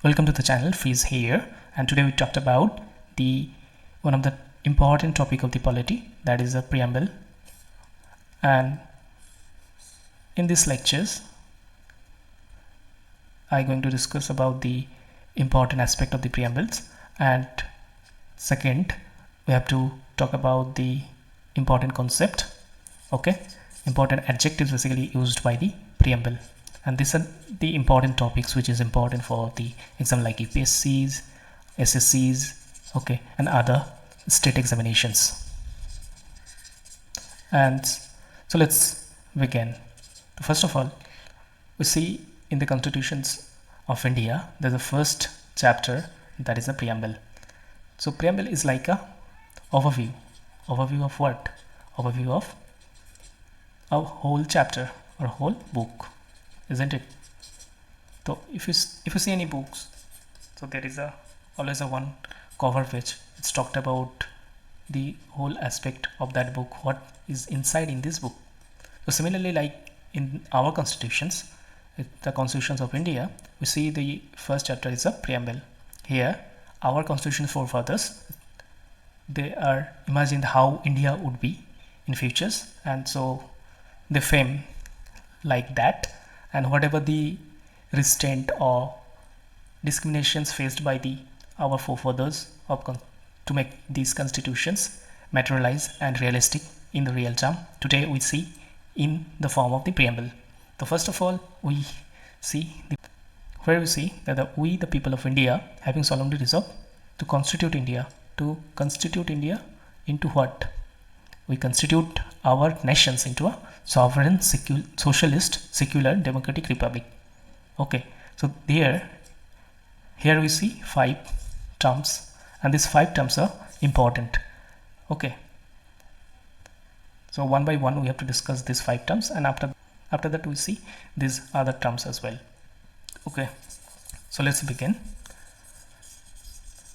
Welcome to the channel FreezeHere, and today we talked about one of the important topic of the polity, that is the preamble. And in these lectures I'm going to discuss about the important aspect of the preambles, and second we have to talk about the important concept, important adjectives basically used by the preamble. And these are the important topics which is important for the exam like UPSCs, SSCs, and other state examinations. And so let's begin. First of all, we see in the constitutions of India there's a first chapter, that is the preamble. So preamble is like a overview of what? Overview of a whole chapter or whole book, isn't it? So if you see any books, so there is always a one cover page. It's talked about the whole aspect of that book, what is inside in this book. So similarly, like in our constitutions, the constitutions of India, we see the first chapter is a preamble. Here our constitution forefathers, they are imagined how India would be in futures, and so they frame like that, and whatever the restraint or discriminations faced by our forefathers to make these constitutions materialize and realistic in the real term, today we see in the form of the preamble. So first of all, we see that we the people of India, having solemnly resolved to constitute India into what? We constitute our nations into a sovereign, socialist, secular, democratic republic. So here we see 5 terms, and these 5 terms are important. So one by one we have to discuss these 5 terms, and after that we see these other terms as well. So let's begin.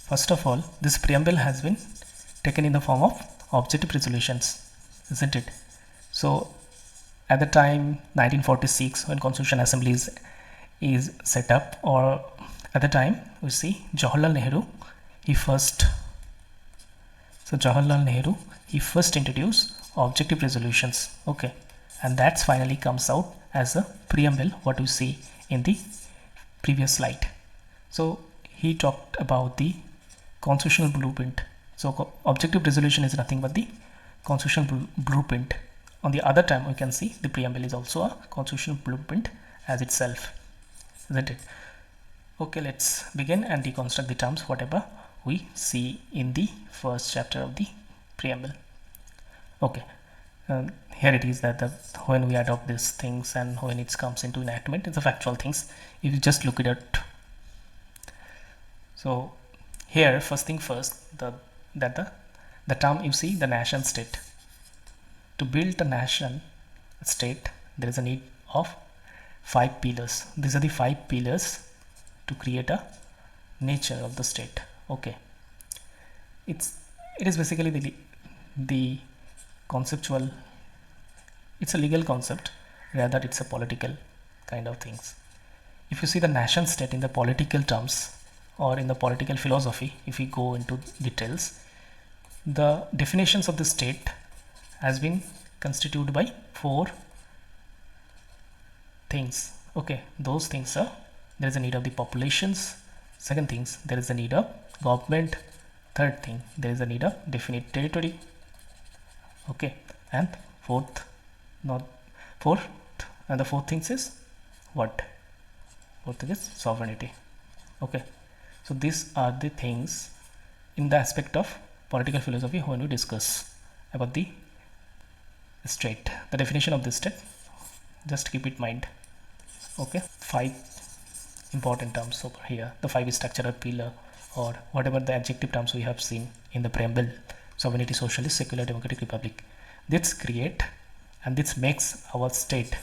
First of all, this preamble has been taken in the form of objective resolutions, isn't it? So at the time 1946, when Constitution Assembly is set up, or at the time we see Jawaharlal Nehru, he first introduced objective resolutions, and that's finally comes out as a preamble, what we see in the previous slide. So he talked about the constitutional blueprint. So objective resolution is nothing but the constitutional blueprint. On the other time, we can see the preamble is also a constitutional blueprint as itself, isn't it? Let's begin and deconstruct the terms whatever we see in the first chapter of the preamble. Here it is that when we adopt these things and when it comes into enactment, it's the factual things. If you just look at it, so here first thing first, the term you see, the nation state. To build a nation state, there is a need of 5 pillars. These are the 5 pillars to create a nature of the state. It is basically the conceptual. It's a legal concept, rather it's a political kind of things. If you see the nation state in the political terms or in the political philosophy, if we go into details, the definitions of the state has been constituted by 4 things. Those things are: there is a need of the populations. Second things, there is a need of government. Third thing, there is a need of definite territory. And fourth thing is what? Fourth thing is sovereignty. So these are the things in the aspect of political philosophy when we discuss about the state, the definition of the state. Just keep it in mind. 5 important terms over here. The 5 structural pillar, or whatever the adjective terms we have seen in the preamble: sovereignty, socialist, secular, democratic republic. This create and this makes our state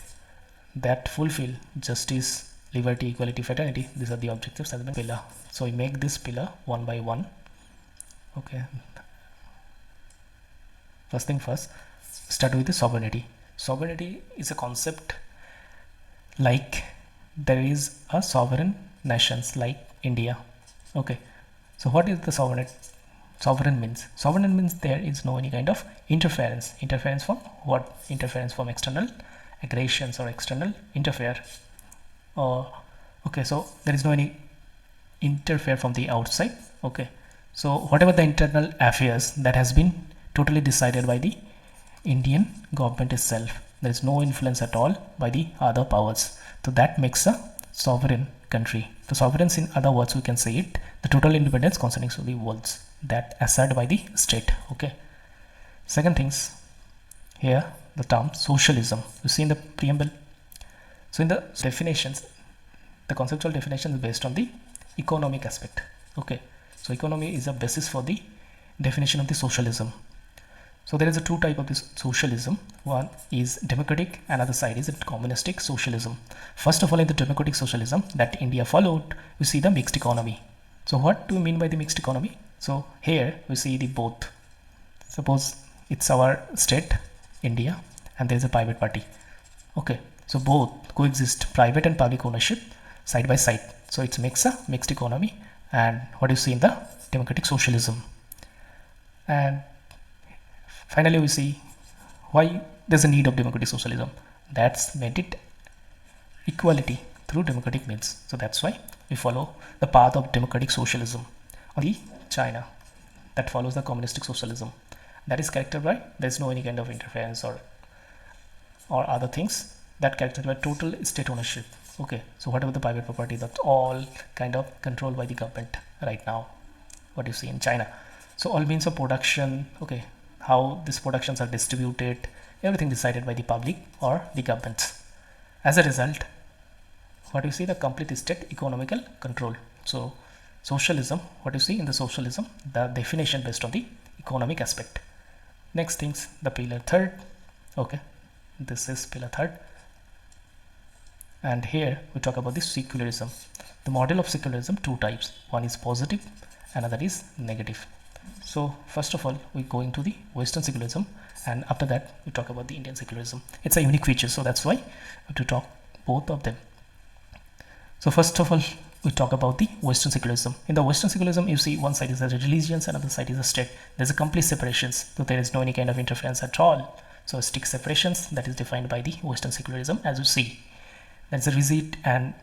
that fulfill justice, liberty, equality, fraternity. These are the objectives as a pillar. So we make this pillar one by one. First thing first, start with the sovereignty. Sovereignty is a concept like there is a sovereign nations, like India. Okay, so what is the sovereign means? Sovereign means there is no any kind of interference. Interference from what? Interference from external aggressions or external interfere. Or okay, so there is no any interfere from the outside. Okay, so whatever the internal affairs that has been totally decided by the Indian government itself. There is no influence at all by the other powers. So that makes a sovereign country. The sovereigns, in other words, we can say it, the total independence concerning the worlds that asserted by the state. Okay. Second things, here the term socialism. You see in the preamble. So in the definitions, the conceptual definition is based on the economic aspect. Okay. So economy is a basis for the definition of the socialism. So there is a two type of this socialism. One is democratic, another side is communistic socialism. First of all, in the democratic socialism that India followed, we see the mixed economy. So what do we mean by the mixed economy? So here we see the both. Suppose it's our state, India, and there is a private party. Okay, so both coexist, private and public ownership side by side. So it makes a mixed economy. And what you see in the democratic socialism. And finally, we see why there's a need of democratic socialism. That's made it equality through democratic means. So that's why we follow the path of democratic socialism. On the China, that follows the communistic socialism. That is characterized by there's no any kind of interference or other things. That characterized by total state ownership. Okay, so whatever the private property, that's all kind of controlled by the government right now. What you see in China. So all means of production. Okay, how these productions are distributed, everything decided by the public or the governments. As a result, what you see, the complete state economical control. So socialism, what you see in the socialism, the definition based on the economic aspect. Next things, the pillar third. Okay, this is pillar third. And here we talk about the secularism. The model of secularism, two types. One is positive, another is negative. So first of all, we go into the Western secularism, and after that we talk about the Indian secularism. It's a unique feature, so that's why we have to talk both of them. So first of all, we talk about the Western secularism. In the Western secularism, you see one side is the religions, another side is the state. There's a complete separations, so there is no any kind of interference at all. So strict separations that is defined by the Western secularism, as you see. There's a rigid and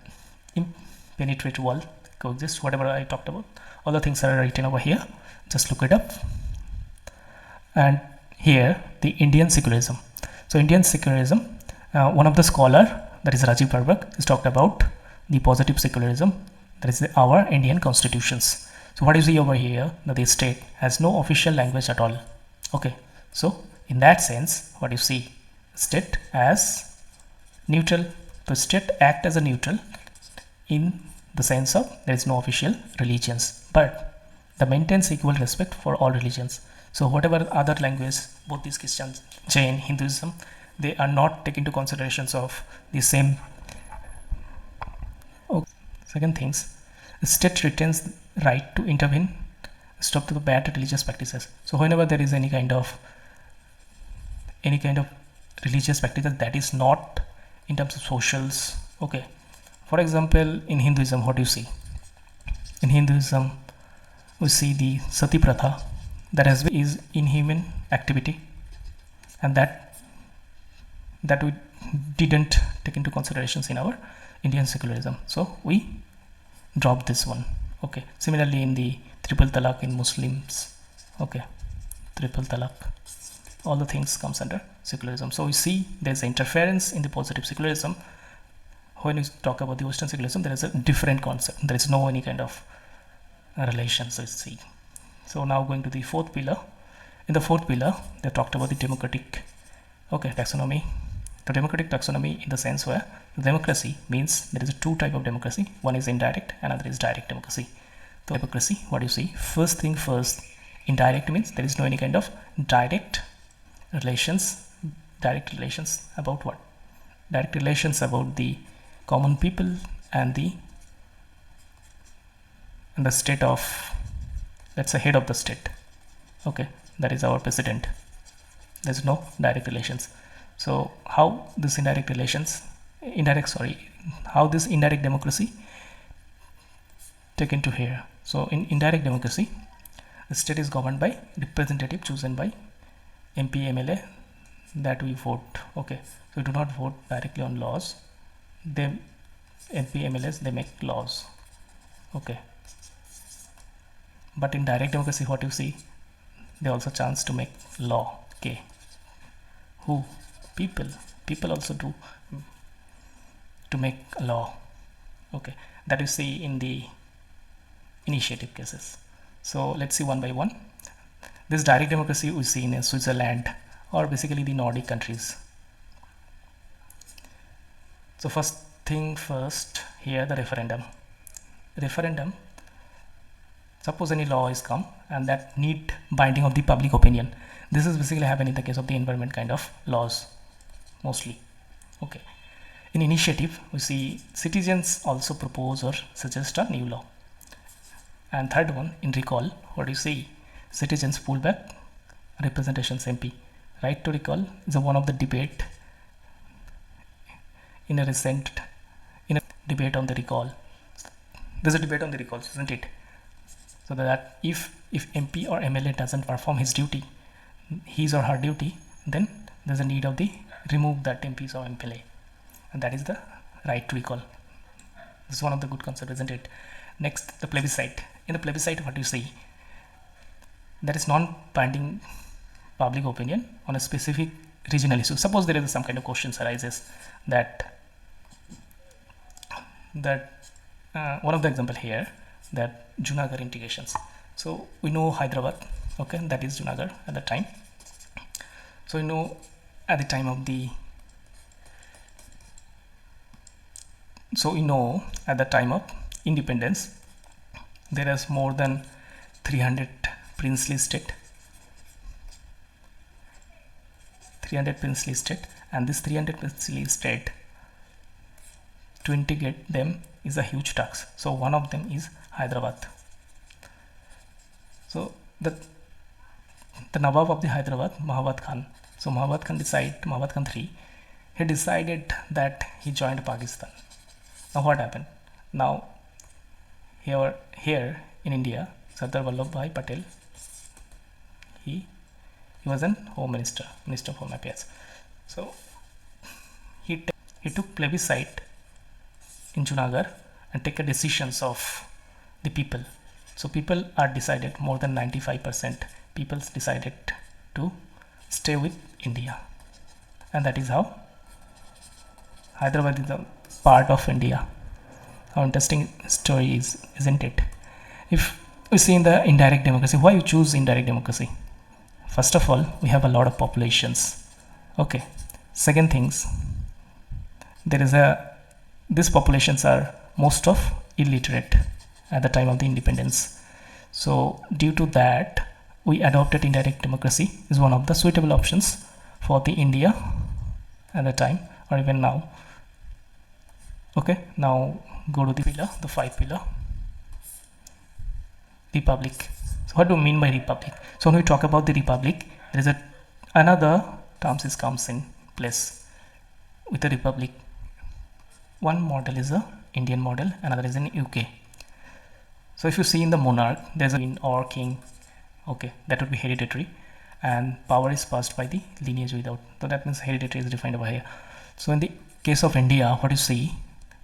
impenetrable wall coexist. Whatever I talked about, all the things are written over here. Just look it up. And here the Indian secularism. So Indian secularism, one of the scholar, that is Rajiv Barbak, has talked about the positive secularism, that is our Indian constitutions. So what you see over here, that the state has no official language at all. Okay, so in that sense, what you see, state as neutral. The state act as a neutral in the sense of there is no official religions, but the maintains equal respect for all religions. So whatever other language, both these Christians, Jain, Hinduism, they are not taken into considerations of the same. Okay. Second things, the state retains right to intervene, stop the bad religious practices. So whenever there is any kind of religious practices that is not in terms of socials. Okay, for example, in Hinduism, what do you see? In Hinduism, we see the sati pratha, that is inhuman activity, and that we didn't take into considerations in our Indian secularism, so we dropped this one. Okay, similarly in the triple talaq in Muslims. Okay, triple talaq, all the things comes under secularism. So we see there's interference in the positive secularism. When we talk about the Western secularism, there is a different concept. There is no any kind of relation. So see. So now going to the fourth pillar. In the fourth pillar, they talked about the democratic taxonomy. The democratic taxonomy in the sense where democracy means there is a two type of democracy. One is indirect, another is direct democracy. So democracy, what do you see? First thing first, indirect means there is no any kind of direct relations. Direct relations about what? Direct relations about the common people and the state of, that's the head of the state. Okay, that is our president. There's no direct relations. So how this indirect relations, how this indirect democracy taken to here. So in indirect democracy, the state is governed by representative chosen by MP, MLA that we vote. Okay, so we do not vote directly on laws. They MP, MLAs, they make laws. Okay, but in direct democracy, what you see, they also chance to make law. Okay, who? People also do to make a law. Okay, that you see in the initiative cases. So let's see one by one. This direct democracy we see in Switzerland or basically the Nordic countries. So first thing first, here the referendum. Suppose any law is come and that need binding of the public opinion. This is basically happen in the case of the environment kind of laws mostly. Okay, in initiative we see citizens also propose or suggest a new law. And third one, in recall, what you see, citizens pull back representations MP. Right to recall is one of the debate in a recent debate on the recall. There's a debate on the recalls, isn't it? So that if MP or MLA doesn't perform his duty, his or her duty, then there's a need of the remove that MPs or MLA, and that is the right to recall. This is one of the good concepts, isn't it? Next, the plebiscite. In the plebiscite, what you see, that is non-binding public opinion on a specific regional issue. Suppose there is some kind of questions arises that one of the example here, that Junagadh integrations. So we know Hyderabad, okay, that is Junagadh at the time. So we know at the time of the independence, there is more than 300 princely state, and this 300 princely state, to integrate them is a huge task. So one of them is Hyderabad. So the Nawab of the Hyderabad, Mahabad Khan. So Mahabad Khan III, he decided that he joined Pakistan. Now what happened? Now here in India, Sardar Vallabhbhai Patel, he was an Home Minister of Home Affairs. So he took plebiscite in Junagadh and take a decisions of the people. So people are decided, more than 95% people decided to stay with India, and that is how Hyderabad is a part of India. How interesting story is, isn't it? If we see in the indirect democracy, why you choose indirect democracy? First of all, we have a lot of populations. Okay. Second things, these populations are most of illiterate at the time of the independence. So due to that, we adopted indirect democracy is one of the suitable options for the India at the time or even now. Okay, now go to the 5 pillar. Republic. So what do we mean by republic? So when we talk about the republic, there is another terms comes in place with the republic. One model is a Indian model, another is in UK. So if you see in the monarch, there's a queen or king. Okay, that would be hereditary, and power is passed by the lineage without. So that means hereditary is defined over here. So in the case of India, what you see,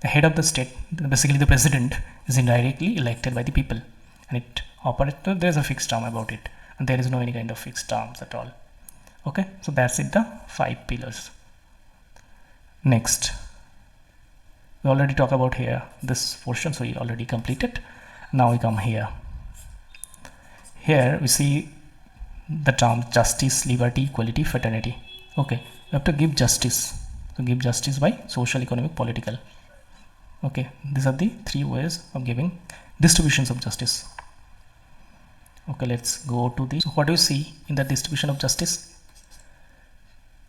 the head of the state, basically the president, is indirectly elected by the people, and it operates. There is a fixed term about it, and there is no any kind of fixed terms at all. Okay, so that's it, the 5 pillars. Next, we already talked about here this portion, so we already completed. Now we come here. Here we see the term justice, liberty, equality, fraternity. Okay, we have to give justice. So give justice by social, economic, political. Okay, these are the 3 ways of giving distributions of justice. Okay, let's go to this. So what do you see in the distribution of justice?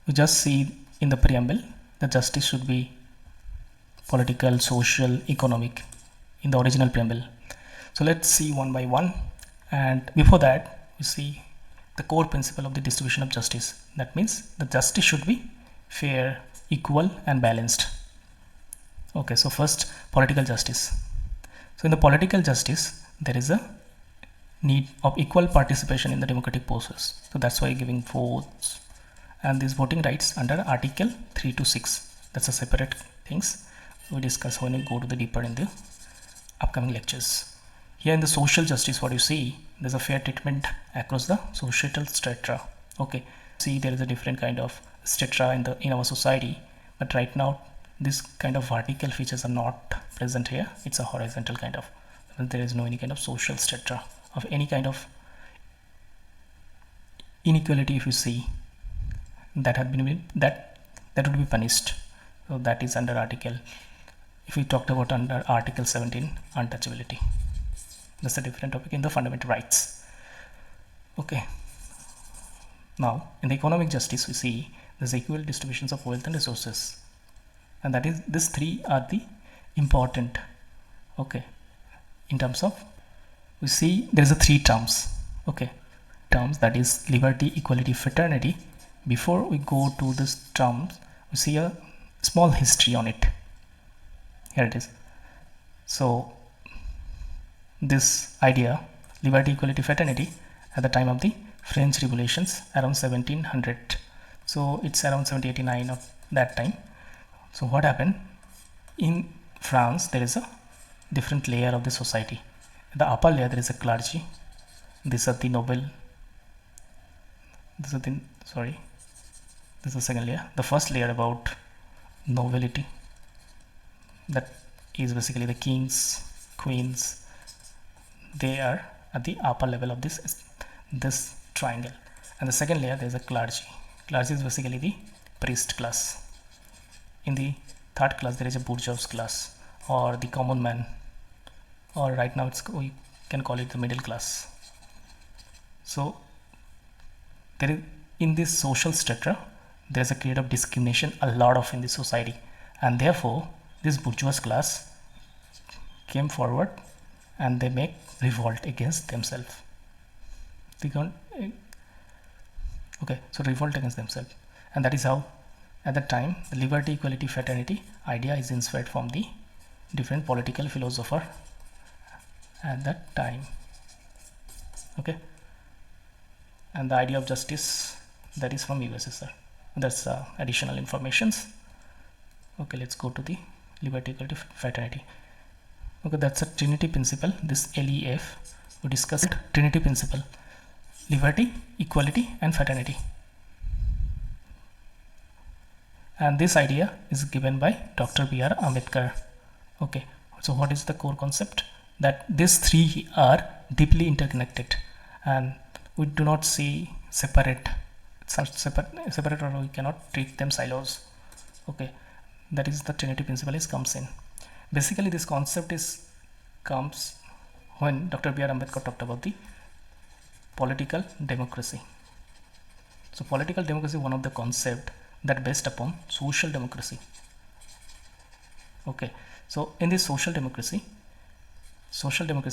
We just see in the preamble the justice should be political, social, economic in the original preamble. So let's see one by one, and before that we see the core principle of the distribution of justice. That means the justice should be fair, equal and balanced. Okay, so first political justice. So in the political justice, there is a need of equal participation in the democratic process. So that's why giving votes and these voting rights under Article 3 to 6. That's a separate things we discuss when we go to the deeper in the upcoming lectures. Here in the social justice, what you see, there's a fair treatment across the societal strata. Okay, see there is a different kind of strata in our society, but right now this kind of vertical features are not present here. It's a horizontal kind of. There is no any kind of social strata of any kind of inequality. If you see that had been that would be punished. So that is under article. If we talked about under Article 17, untouchability. That's a different topic in the fundamental rights. Okay. Now in the economic justice, we see there's equal distributions of wealth and resources, and that is these three are the important. Okay, in terms of, we see there is a three terms. Okay, terms, that is liberty, equality, fraternity. Before we go to this terms, we see a small history on it. Here it is. So this idea, liberty, equality, fraternity, at the time of the French Revolutions around 1700. So it's around 1789 of that time. So what happened in France? There is a different layer of the society. In the upper layer there is a clergy. These are the noble. This is the this is the second layer. The first layer about nobility, that is basically the kings, queens. They are at the upper level of this triangle. And the second layer there is a clergy. Clergy is basically the priest class. In the third class there is a bourgeois class, or the common man, or right now we can call it the middle class. So there is, in this social strata, there is a create of discrimination a lot of in the society, and therefore this bourgeois class came forward and they make revolt against themselves. They can't, okay, so revolt against themselves, and that is how at that time the liberty, equality, fraternity idea is inspired from the different political philosopher at that time. Okay, and the idea of justice, that is from USSR. That's additional informations. Okay, let's go to the liberty, equality, fraternity. Okay, that's a Trinity principle. This LEF, we discussed Trinity principle: liberty, equality, and fraternity. And this idea is given by Dr. B.R. Ambedkar. Okay, so what is the core concept? That these three are deeply interconnected, and we do not see separate, or we cannot treat them silos. Okay, that is the Trinity principle comes in. Basically this concept comes when Dr. B.R. Ambedkar talked about the political democracy. So political democracy is one of the concept that based upon social democracy. Okay, so in this social democracy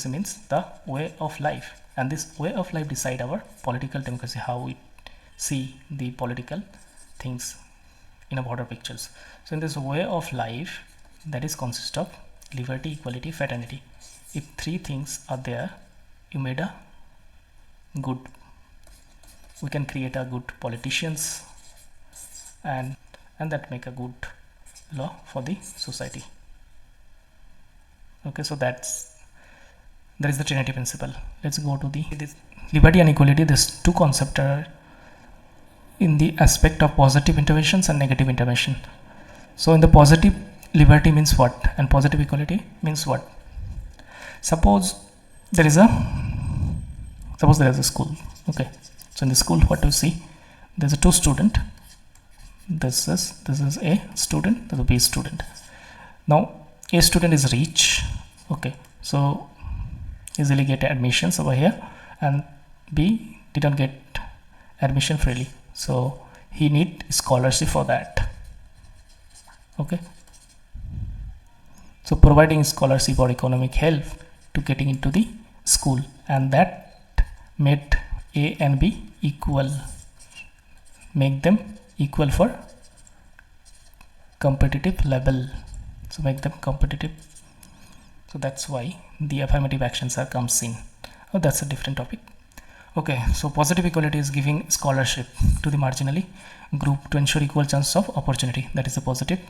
means the way of life, and this way of life decide our political democracy, how we see the political things in a broader pictures. So in this way of life, that is consist of liberty, equality, fraternity. If three things are there, you made a good, we can create a good politicians, and that make a good law for the society. Okay, so that is the Trinity principle. Let's go to this liberty and equality. These two concepts are in the aspect of positive interventions and negative intervention. So in the positive, liberty means what, and positive equality means what? Suppose there is a school. Okay, so in the school, what do you see? There's a two student. This is A student, this is a B student. Now A student is rich. Okay, so easily get admissions over here, and B didn't get admission freely, so he need scholarship for that. Okay, so providing scholarship or economic help to getting into the school, and that made A and B equal, make them equal for competitive level. So make them competitive So that's why the affirmative actions are comes in. Oh, that's a different topic. Okay, so positive equality is giving scholarship to the marginally group to ensure equal chance of opportunity. That is a positive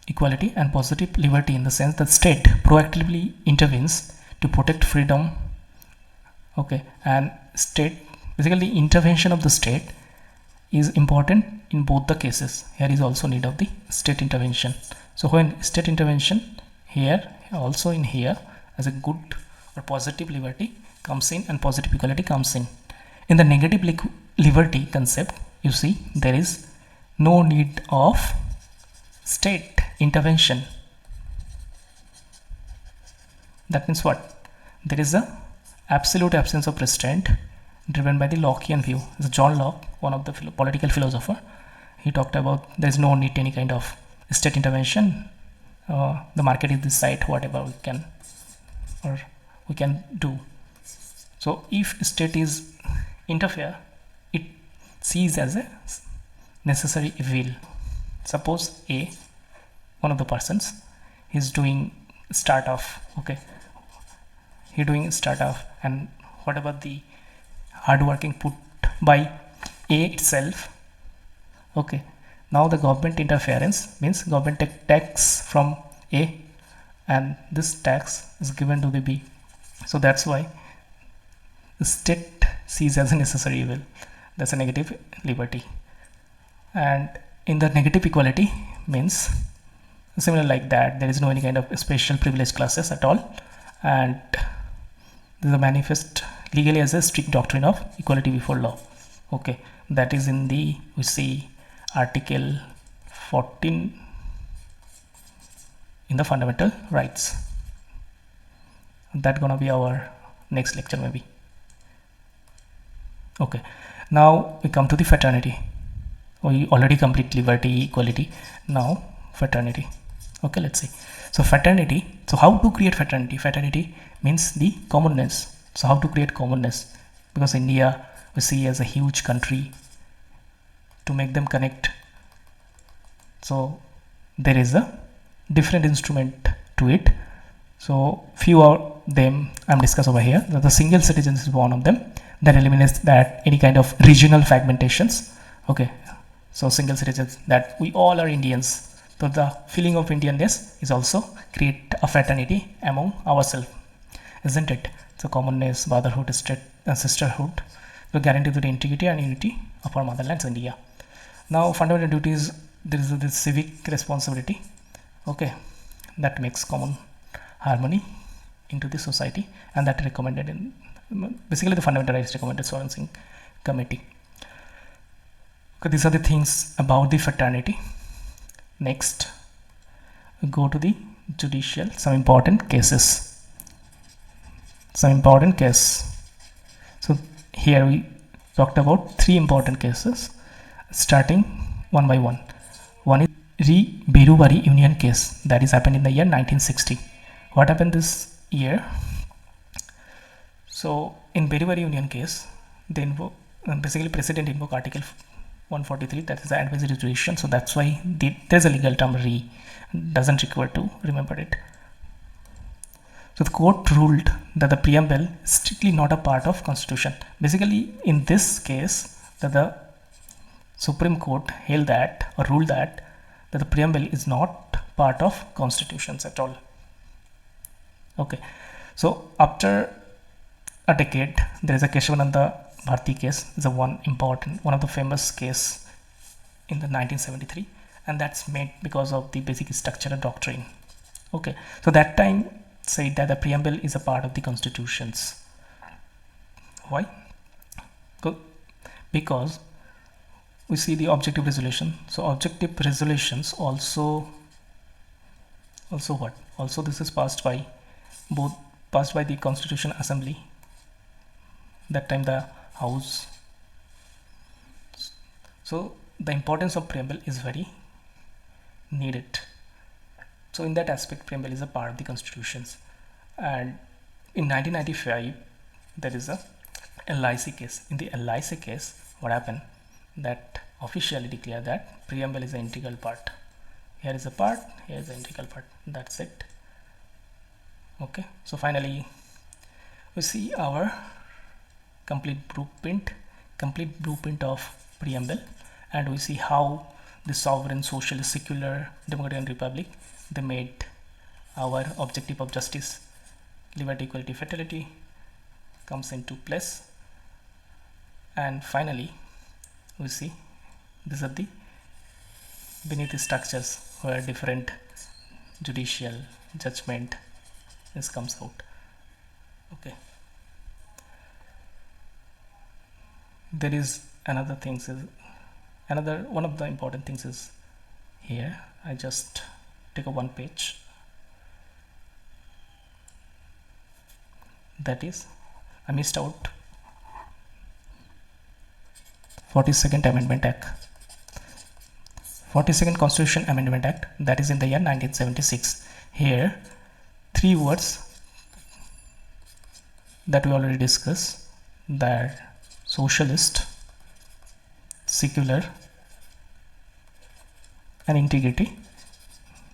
equality. And positive liberty in the sense that state proactively intervenes to protect freedom. Okay, and state, basically intervention of the state is important in both the cases. Here is also need of the state intervention. So when state intervention here, also in here, as a good or positive liberty comes in and positive equality comes in. In the negative liberty concept, you see there is no need of state intervention. That means what? There is a absolute absence of restraint driven by the Lockean view. John Locke, one of the political philosopher, he talked about there is no need to any kind of state intervention. The market is decide whatever we can do. So if state is interfere, it sees as a necessary evil. Suppose A, one of the persons, is doing startup. Okay, he doing startup, and whatever the hard working put by A itself. Okay, now the government interference means government take tax from A, and this tax is given to the B. So that's why the state sees as a necessary evil. That's a negative liberty. And in the negative equality means similar like that, there is no any kind of special privileged classes at all, and this is manifest legally as a strict doctrine of equality before law. Okay, that is in the, we see article 14 in the fundamental rights. That's gonna be our next lecture maybe. Okay, now we come to the fraternity. We already complete liberty, equality. Now fraternity. Okay, let's see. So fraternity, so how to create fraternity? Fraternity means the commonness. So how to create commonness? Because India we see as a huge country, to make them connect, so there is a different instrument to it. So few of them I'm discuss over here. The single citizens is one of them that eliminates that any kind of regional fragmentations. Okay, so single citizens, that we all are Indians. So the feeling of Indianness is also create a fraternity among ourselves, isn't it? So commonness, brotherhood, sisterhood, to guarantee the integrity and unity of our motherland, India. Now fundamental duties, there is this civic responsibility. Okay, that makes common harmony into the society, and that recommended in basically the fundamental rights recommended Sorensen committee. Okay, these are the things about the fraternity. Next, we go to the judicial, some important cases. Some important case. So here we talked about 3 important cases, starting one by one. One is Berubari Union case, that is happened in the year 1960. What happened this year? So in Berubari Union case, they invoke, basically President invoke Article 143, that is the advisory jurisdiction. So that's why there's a legal term doesn't require to remember it. So the court ruled that the preamble is strictly not a part of constitution. Basically in this case, that the Supreme Court held that or ruled that the preamble is not part of constitutions at all. Okay, so after a decade, there is a Keshavananda Bharti case, is a one of the famous case in the 1973, and that's made because of the basic structural doctrine. Okay, so that time said that the preamble is a part of the constitutions. Why? Because we see the objective resolution. So objective resolutions also what? Also this is passed by the Constitution Assembly. That time the House. So the importance of preamble is very needed. So in that aspect, preamble is a part of the constitutions. And in 1995, there is a LIC case. In the LIC case, what happened? That officially declared that preamble is an integral part. Here is a part, here is an integral part. That's it. Okay, so finally we see our complete blueprint of preamble, and we see how the sovereign, socialist, secular, democratic and republic, they made our objective of justice, liberty, equality, fraternity comes into place. And finally we see these are the beneath the structures where different judicial judgment comes out. Okay, there is another things is another one of the important things is here. I just take a one page, that is I missed out 42nd Amendment Act, 42nd Constitution Amendment Act, that is in the year 1976. Here three words that we already discussed, that socialist, secular and integrity.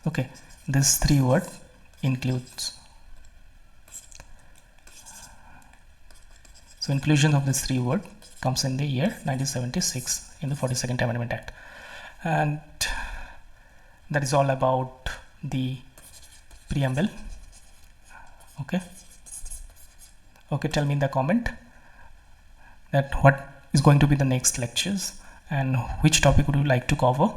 Okay, this three word includes, so inclusion of this three word comes in the year 1976 in the 42nd Amendment Act. And that is all about the preamble. Okay, tell me in the comment that what is going to be the next lectures and which topic would you like to cover.